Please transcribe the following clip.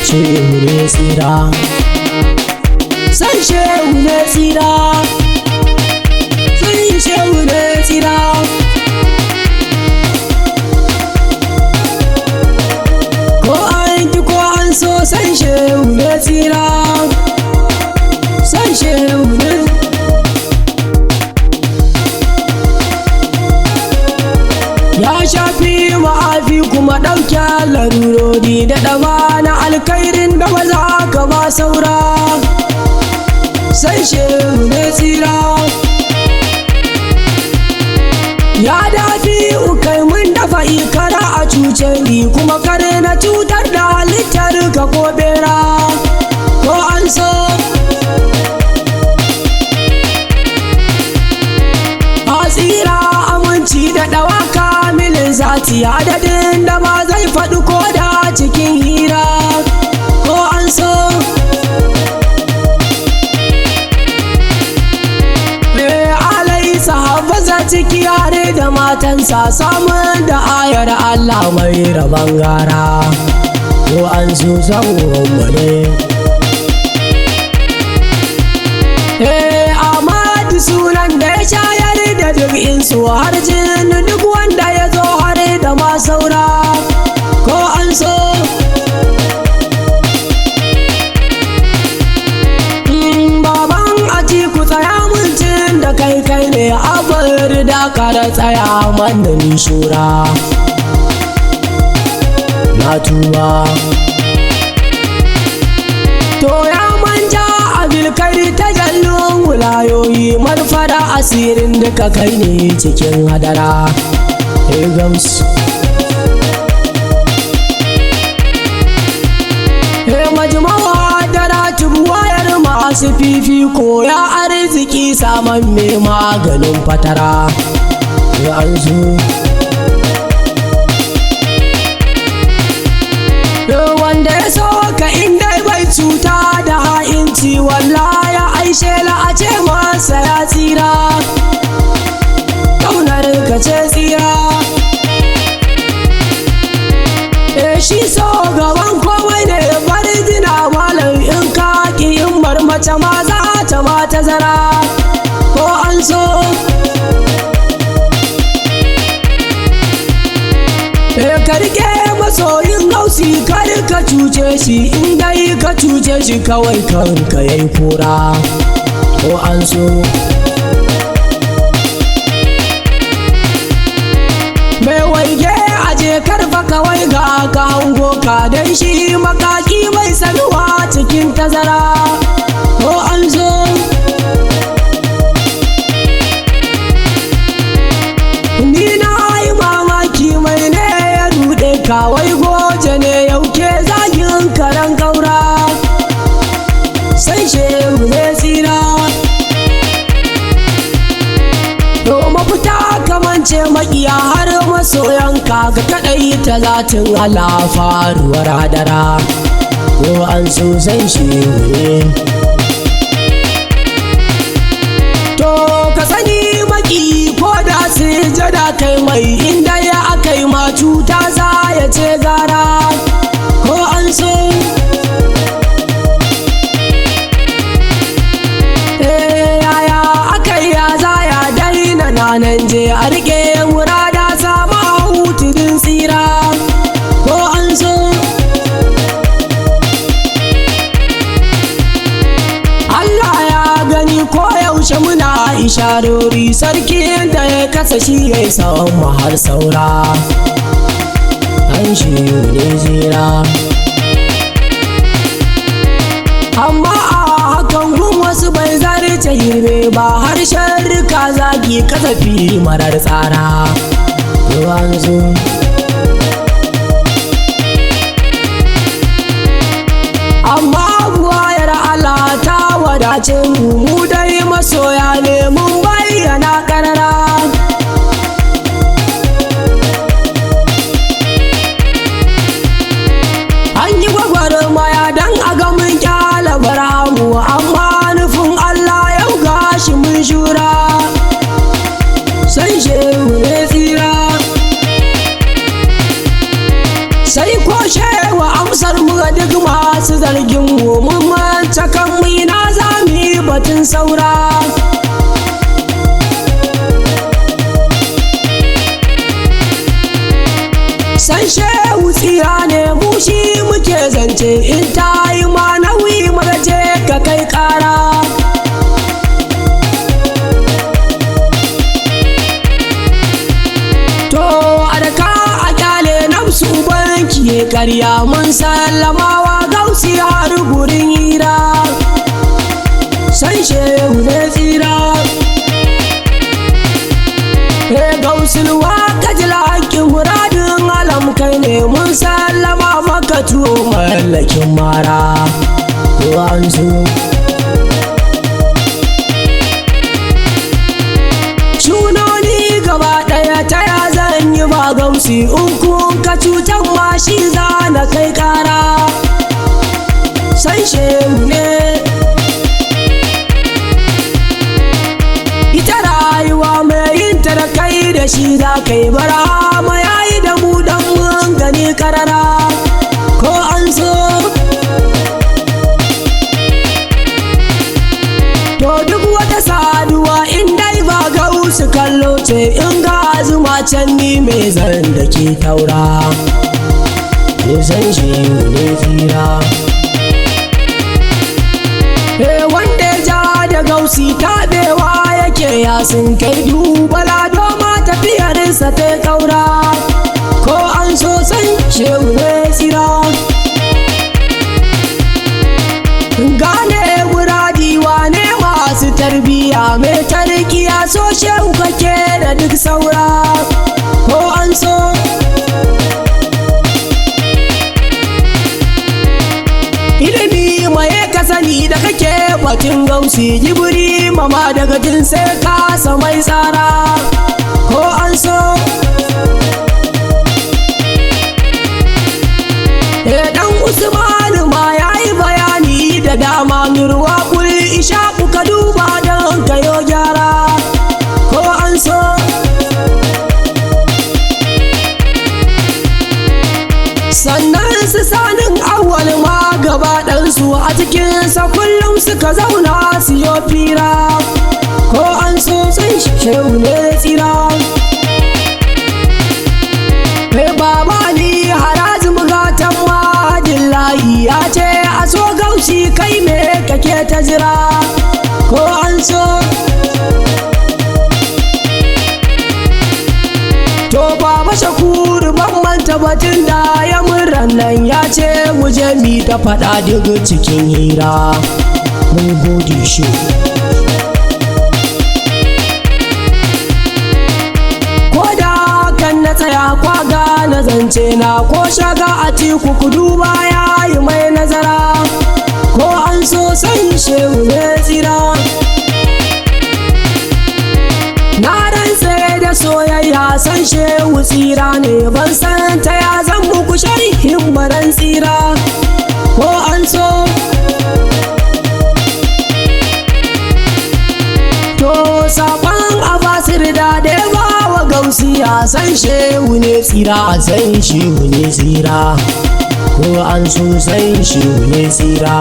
shehu ne tsira, san shehu ne tsira, san shehu ne tsira. Ko an ki ko an so san shehu ne tsira, san shehu ne. Ya shafi ma'afi kuma ɗauke larurori da ɗaba na alkairin da ba za ka ba saura, sai shehu ne tsira. Ya dafi ukai mun dafa ikara a cuce ni kuma kare na cutar da halittar ka ko bera ko an so. Tsira aminci da ɗawaka milin zati adadin da ba zai faɗi ko da cikin hira ko an so. Alai sahabbaza ciki yare da matansa samun da ayar Allah mai rabon gara ko an so zan ne. Amadu sunan da ya shayar da duk insu har jin duk wanda ya zo har da ma saura ko an so. Baban Atiku tsaya mutum da kai ne abar da kara tsaya mana ni shura na tuba. To ya manja abilkari ta jallon wulayoyi marfara asirin duka kai ne cikin hadara Gams. Majmawa dara wayar masu fifiko ya arziki saman mai maganin fatara ya an zo. Wanda ya so ka inda bai cuta da ha'inci wallahi ya aishe la'ace masa ya tsira, ƙaunar ka ce tsira. Shi so gaban komai ne bari dina malam in ka ƙi yin mace ma za ta ma tazara ko an so. Ka rike masoyin hausi kar ka cuce shi in dai ka cuce shi kawai kanka yayi kura ko an so. Mai waige aje karfa kawai ga ka hango ka dan shi makaki mai sanuwa cikin tazara ko an so. Ni na yi mamaki mai ne kawai goje ne yauke zagin karen kaura, sai shehu ne tsira. To mafita kamance makiya har masoyanka ga kaɗai ta zatin Allah faruwar hadara ko an so sai shehu ne. To ka sani maki ko da sujada kai mai inda ya akai ma cuta za ya ce gara ko an so. Yaya akai ya za ya daina nanan je a rike murada sama hutudin tsira ko an so. Allah ya gani ko yaushe muna isharori sarki da ya kasa shi ya yi tsawon har saura an shi ne zira. Amma a hakan gun wasu bai zarce hirbe ba harshen rika zagi kasafi marar tsara ruwan zo. Amma buwayar Allah ta wadace mu dai masoya ne mun bayyana karara. An yi gwagwarmaya don a ga mun kyala baramu amma nufin Allah yau gashi mun shura sai shehu ne tsira. kai ko shewa amsar mu ga duk masu zargin mu mun manta kan mu ina za mu yi batun saura. San shehu tsira ne mu shi muke zance in ta yi ma nauyi magaje ka kai kara. To adaka a kyale nafsu banki ya karya mun sallamawa gausi har gurin hira. San shehu ne tsira gausulwa kajila haƙƙin muradin alam kai ne mun sallama maka tuwo mallakin mara ko an so. Shunoni gaba ɗaya ta ya zan yi ba gausi in kun ka cutar ma shi za na kai ƙara. San shehu ne ita rayuwa mai yin ta da kai da shi za ka yi bara ma yayi da mu dan mun gani karara ko an so. To duk wata saduwa in dai ba gausu kallo ce in ga zuma can ni mai zan da ke taura. Ne san shi ne tsira wanda ja da gausi taɓewa yake ya sun kai dubala doma tafiyarsa ta kaura ko an so san shehu ne tsira. Gane muradiwa ne masu tarbiya mai tarkiya so shehu kake da duk saura ko an so. Ilimi mai ka sani da kake batun gausi jibiri mama daga jin sai ka samai tsara ko an so. Dan Usmanu ma yayi bayani da dama mirwa kul isha ka duba don kayo gyara ko an so. Sannan su sanin awwal ma gaba ɗansu a cikinsa kullum suka zauna su yo fira ko an so san shehu ne tsira. Baba ni harazi mugatan mahajin layi ya ce a so gaushi kai me kake ta jira ko an so. To baba Shakuru ban manta batun da ya murran nan ya ce mu je mi ta faɗa duk cikin hira mun gode shi. Ko da kan na tsaya kwaga na zance na ko shaga a tiku ku duba ya yi mai nazara ko an so san shehu ne tsira. Na rantse da soyayya san shehu tsira ne ban san ta ya zan muku sharhin baran tsira ko an so. To saban abasir da ba wa gausiya san shehu ne tsira san shehu ne tsira ko an so san shehu ne tsira.